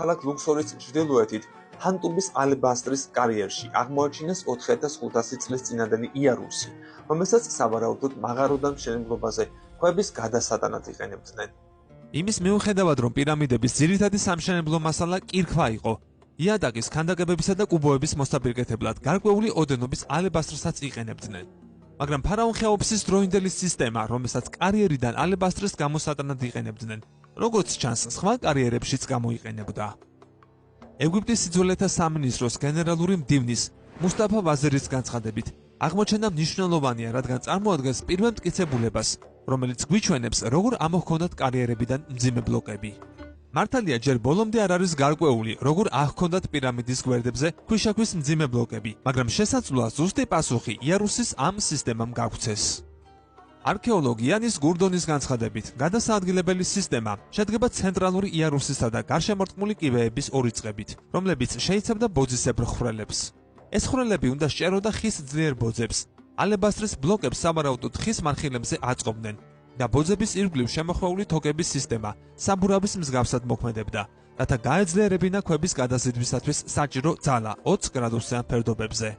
ქალაქ ლუქსორის ჩრდილოეთით ჰანტუბის ალებასტრის კარიერში აღმოაჩინეს 4500 წლის წინანდელი იარუსი, რომელსაც სავარაუდოდ მაღაროდან მშენებლობაზე ქვების გადასატანად იყენებდნენ. იმის მიუხედავად, რომ პირამიდების ძირითადი სამშენებლო მასალა კირქვა იყო, იატაკის ქანდაკებებისა და კუბოების მოსაპირკეთებლად გარკვეული ოდენობის ალებასტრსაც იყენებდნენ. მაგრამ ფარაონ ხეოფსის დროინდელი სისტემა, რომელსაც კარიერიდან ალებასტრის გამოსატანად იყენებდნენ, როგორც ჩანს, სხვა კარიერებშიც გამოიყენებოდა. ეგვიპტის სიძველეთა სამინისტროს გენერალური მდივნის მუსტაფა ვაზირის განცხადებით, აღმოჩენა მნიშვნელოვანია, რადგან წარმოადგენს პირველ მტკიცებულებას, რომელიც გვიჩვენებს, როგორ ამოჰქონდათ კარიერებიდან მძიმე ბლოკები. მართალია, ჯერ ბოლომდე არ არის გარკვეული, როგორ აღქონდათ პირამიდის გვერდებზე ქვიშაქვის მძიმე ბლოკები, მაგრამ შესაძლოა ზუსტი პასუხი იარუსის ამ სისტემამ გაგვცეს. არქეოლოგ იანის გურდონის განცხადებით, გადასაადგილებელი სისტემა შედგება ცენტრალური იარუსისა და გარშემორტყმული კიბეების ორი წყებით, რომლებიც შეიცავდა ბოძისებრ ხვრელებს. ეს ხვრელები უნდა სჭეროდა ხის ძლიერ ბოძებს. ალებასტრის ბლოკებს სავარაუდოდ ხის მარხილებზე აწყობდნენ და ბოძების ირგვლივ შემოხვეული თოკების სისტემა საბურავის მსგავსად მოქმედებდა, რათა გაეძლიერებინა ქვების გადაზიდვისათვის საჭირო ძალა 20 გრადუსიან ფერდობებზე.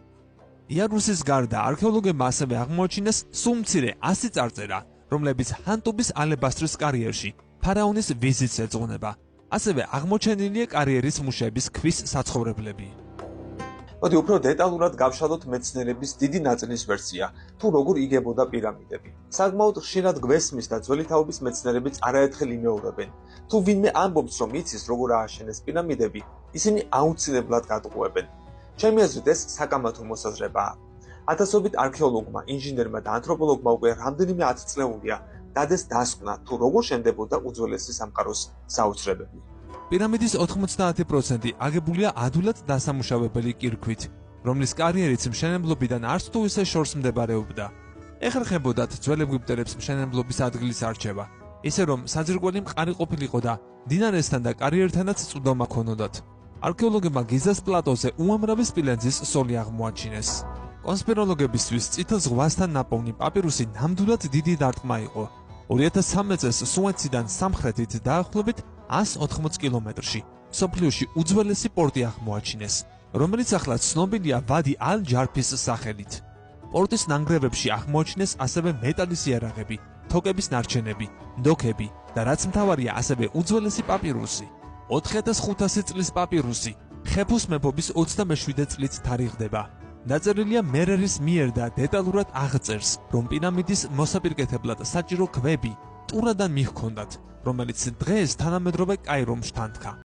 იარუსის გარდა არქეოლოგებმა ასევე აღმოაჩინეს სულ მცირე 100 წარწერა, რომლებიც ჰანტუბის ალებასტრის კარიერში ფარაონის ვიზიტს ეძღვნება. ასევე აღმოჩენილია კარიერის მუშების ქვის საცხოვრებლები. მოდი უფრო დეტალურად გავშალოთ მეცნიერების დიდი ნაწილის ვერსია, თუ როგორ იგებოდა პირამიდები. საკმაოდ ხშირად გვესმის და ძველი თაობის მეცნიერებიც არაერთხელ იმეორებენ, თუ ვინმე ამბობს, რომ იცის როგორ ააშენეს პირამიდები, ისინი აუცილებლად გადყვებენ. ჩემი აზრით ეს საკამათო მოსაზრებაა. ათასობით არქეოლოგმა, ინჟინერმა და ანთროპოლოგმა უკვე რამდენიმე ათწლეულია დადეს დასკვნა, თუ როგორ შენდებოდა უძველესი სამყაროს საოცრებები. პირამიდის 90% აგებულია ადვილად დასამუშავებელი კირქვით, რომლის კარიერიც მშენებლობიდან არც თუ ისე შორს მდებარეობდა. ეხერხებოდათ ძველ ეგვიპტელებს მშენებლობის ადგილის არჩევა, ისე რომ საძირკველი მყარი ყოფილიყო და მდინარესთან და კარიერთანაც წვდომა ქონოდათ. არქეოლოგებმა გიზას პლატოზე უამრავი სპილენძის სოლი აღმოაჩინეს. კონსპიროლოგებისთვის წითელ ზღვასთან ნაპოვნი პაპირუსი ნამდვილად დიდი დარტყმა იყო. 2013 წელს სუეციდან სამხრეთით დაახლოებით 180 კილომეტრში მსოფლიოში უძველესი პორტი აღმოაჩინეს, რომელიც ახლა ცნობილია ვადი ალ-ჯარფის სახელით. პორტის ნანგრევებში აღმოაჩინეს ასევე მეტალის იარაღები, თოკების ნარჩენები, ნდოქები და რაც მთავარია, ასევე უძველესი პაპირუსი. 4500 წლის პაპირუსი ხეფუს მეფობის 27 წლით თარიღდება. დაწერილია მერერის მიერ და დეტალურად აღწერს, რომ პირამიდის მოსაპირკეთებლად საჭირო ქვები ტურადან მიჰქონდათ, რომელიც დღეს თანამედროვე კაირომს თანთქა.